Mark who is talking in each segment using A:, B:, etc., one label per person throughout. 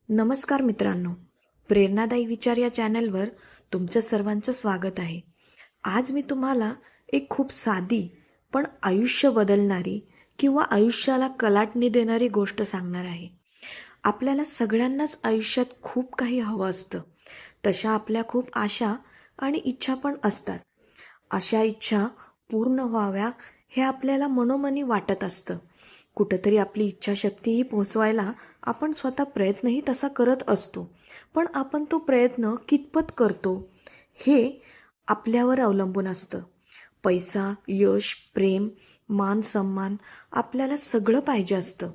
A: नमस्कार मित्रांनो, प्रेरणादायी विचार या चॅनलवर तुमचं सर्वांचं स्वागत आहे. आज मी तुम्हाला एक खूप साधी पण आयुष्य बदलणारी किंवा आयुष्याला कलाटणी देणारी गोष्ट सांगणार आहे. आपल्याला सगळ्यांनाच आयुष्यात खूप काही हवं असतं. तशा आपल्या खूप आशा आणि इच्छा पण असतात. अशा इच्छा पूर्ण व्हाव्या हे आपल्याला मनोमनी वाटत असतं. कुठंतरी आपली इच्छाशक्तीही पोहोचवायला आपण स्वतः प्रयत्नही तसा करत असतो. पण आपण तो प्रयत्न कितपत करतो हे आपल्यावर अवलंबून असतं. पैसा, यश, प्रेम, मान सन्मान आपल्याला सगळं पाहिजे असतं.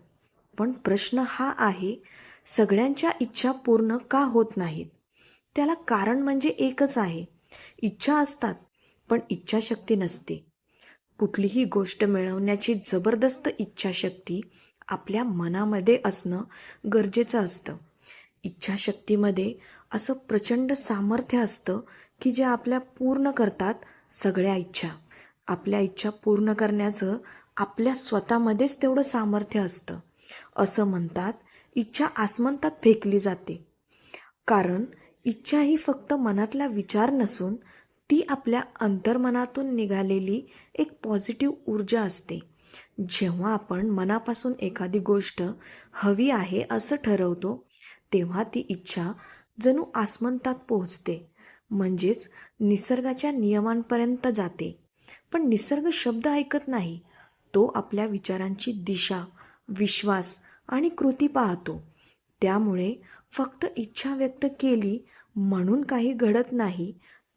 A: पण प्रश्न हा आहे, सगळ्यांच्या इच्छा पूर्ण का होत नाहीत? त्याला कारण म्हणजे एकच आहे. इच्छा असतात, पण इच्छाशक्ती नसते. कुठलीही गोष्ट मिळवण्याची जबरदस्त इच्छाशक्ती आपल्या मनामध्ये असणं गरजेचं असतं. इच्छाशक्तीमध्ये असं प्रचंड सामर्थ्य असतं की जे आपल्या पूर्ण करतात सगळ्या इच्छा. आपल्या इच्छा पूर्ण करण्याचं आपल्या स्वतःमध्येच तेवढं सामर्थ्य असतं. असं म्हणतात, इच्छा आसमंतात फेकली जाते. कारण इच्छा ही फक्त मनातला विचार नसून ती आपल्या अंतर्मनातून निघालेली एक पॉझिटिव्ह ऊर्जा असते. जेव्हा आपण मनापासून एखादी गोष्ट हवी आहे असं ठरवतो, तेव्हा ती इच्छा जणू आसमंतात पोहोचते. म्हणजेच निसर्गाच्या नियमांपर्यंत जाते. पण निसर्ग शब्द ऐकत नाही. तो आपल्या विचारांची दिशा, विश्वास आणि कृती पाहतो. त्यामुळे फक्त इच्छा व्यक्त केली म्हणून काही घडत नाही,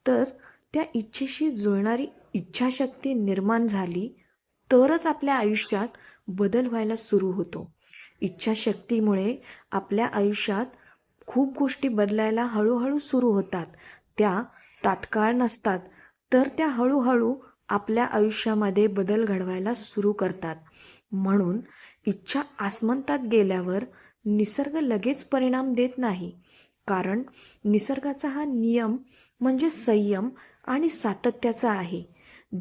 A: तर त्या इच्छेशी जुळणारी इच्छाशक्ती निर्माण झाली तरच आपल्या आयुष्यात बदल व्हायला सुरू होतो. इच्छाशक्तीमुळे आपल्या आयुष्यात खूप गोष्टी बदलायला हळूहळू सुरू होतात. त्या तात्काळ नसतात, तर त्या हळूहळू आपल्या आयुष्यामध्ये बदल घडवायला सुरू करतात. म्हणून इच्छा आसमंतात गेल्यावर निसर्ग लगेच परिणाम देत नाही. कारण निसर्गाचा हा नियम म्हणजे संयम आणि सातत्याचा आहे.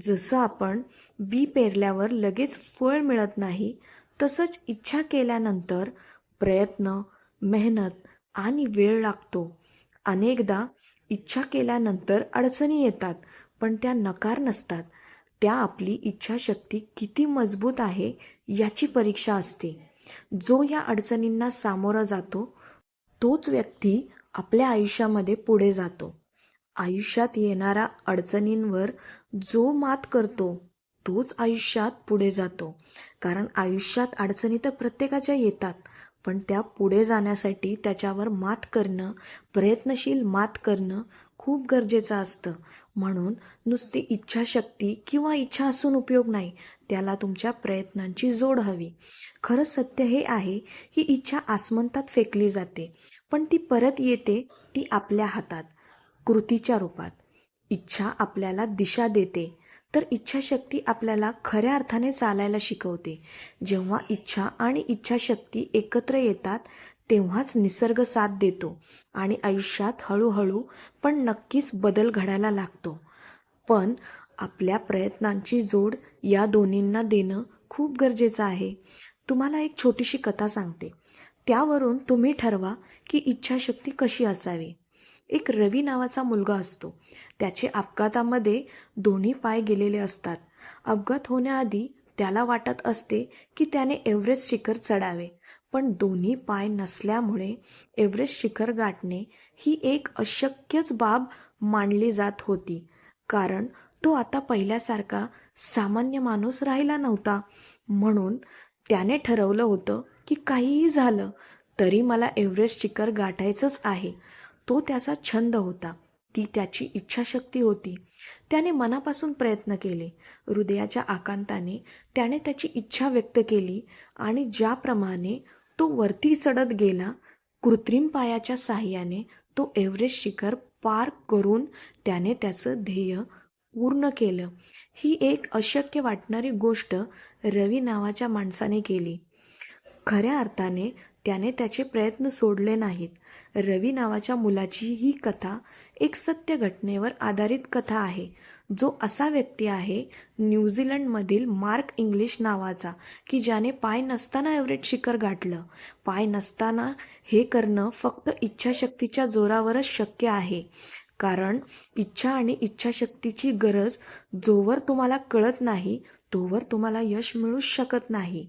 A: जसं आपण बी पेरल्यावर लगेच फळ मिळत नाही, तसंच इच्छा केल्यानंतर प्रयत्न, मेहनत आणि वेळ लागतो. अनेकदा इच्छा केल्यानंतर अडचणी येतात, पण त्या नकार नसतात. त्या आपली इच्छाशक्ती किती मजबूत आहे याची परीक्षा असते. जो या अडचणींना सामोरा जातो, तोच व्यक्ती आपल्या आयुष्यामध्ये पुढे जातो. आयुष्यात येणाऱ्या अडचणींवर जो मात करतो, तोच आयुष्यात पुढे जातो. कारण आयुष्यात अडचणी तर प्रत्येकाच्या येतात, पण त्या पुढे जाण्यासाठी त्याच्यावर मात करणं, प्रयत्नशील मात करणं खूप गरजेचं असतं. म्हणून नुसती इच्छाशक्ती किंवा इच्छा असून उपयोग नाही, त्याला तुमच्या प्रयत्नांची जोड हवी. खरं सत्य हे आहे की इच्छा आसमंतात फेकली जाते, पण ती परत येते, ती आपल्या हातात, कृतीच्या रूपात. इच्छा आपल्याला दिशा देते, तर इच्छाशक्ती आपल्याला खऱ्या अर्थाने चालायला शिकवते. जेव्हा इच्छा आणि इच्छाशक्ती एकत्र येतात, तेव्हाच निसर्ग साथ देतो आणि आयुष्यात हळूहळू पण नक्कीच बदल घडायला लागतो. पण आपल्या प्रयत्नांची जोड या दोन्हींना देणं खूप गरजेचं आहे. तुम्हाला एक छोटीशी कथा सांगते. त्यावरून तुम्ही ठरवा की इच्छाशक्ती कशी असावी. एक रवी नावाचा मुलगा असतो. त्याचे अपघातामध्ये दोन्ही पाय गेलेले असतात. अपघात होण्याआधी त्याला वाटत असते की त्याने एव्हरेस्ट शिखर चढावे, पण दोन्ही पाय नसल्यामुळे एव्हरेस्ट शिखर गाठणे ही एक अशक्यच बाब मानली जात होती. कारण तो आता पहिल्यासारखा सामान्य माणूस राहिला नव्हता. म्हणून त्याने ठरवलं होतं की काहीही झालं तरी मला एव्हरेस्ट शिखर गाठायचंच आहे. तो त्याचा छंद होता, ती त्याची इच्छाशक्ती होती. त्याने मनापासून प्रयत्न केले. हृदयाच्या आकांताने त्याने त्याची इच्छा व्यक्त केली आणि ज्याप्रमाणे तो वरती चढत गेला, कृत्रिम पायाच्या साहाय्याने तो एव्हरेस्ट शिखर पार करून त्याने त्याचं ध्येय पूर्ण केलं. ही एक अशक्य वाटणारी गोष्ट रवी नावाच्या माणसाने केली. खऱ्या अर्थाने त्याने त्याचे प्रयत्न सोडले नाहीत. रवी नावाच्या मुलाची ही कथा एक सत्य घटनेवर आधारित कथा आहे. जो असा व्यक्ती आहे न्यूझीलंडमधील मार्क इंग्लिश नावाचा, की ज्याने पाय नसताना एव्हरेस्ट शिखर गाठलं. पाय नसताना हे करणं फक्त इच्छाशक्तीच्या जोरावरच शक्य आहे. कारण इच्छा आणि इच्छाशक्तीची गरज जोवर तुम्हाला कळत नाही तोवर तुम्हाला यश मिळूच शकत नाही.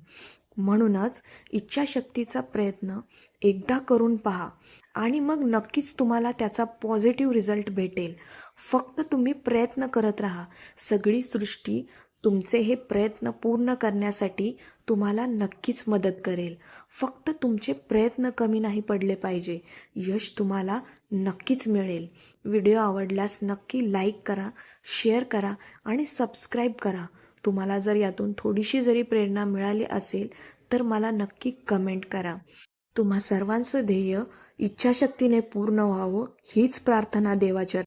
A: म्हणूनच इच्छाशक्तीचा प्रयत्न एकदा करून पहा आणि मग नक्कीच तुम्हाला त्याचा पॉझिटिव्ह रिझल्ट भेटेल. फक्त तुम्ही प्रयत्न करत राहा. सगळी सृष्टी तुमचे हे प्रयत्न पूर्ण करण्यासाठी तुम्हाला नक्कीच मदत करेल. फक्त तुमचे प्रयत्न कमी नाही पडले पाहिजे. यश तुम्हाला नक्कीच मिळेल. व्हिडिओ आवडल्यास नक्की लाईक करा, शेअर करा आणि सबस्क्राईब करा. तुम्हाला जर यातून थोडीशी जरी प्रेरणा मिळाली असेल तर मला नक्की कमेंट करा. तुम्हा सर्वांचं ध्येय इच्छाशक्तीने पूर्ण व्हावं हीच प्रार्थना देवाचरणी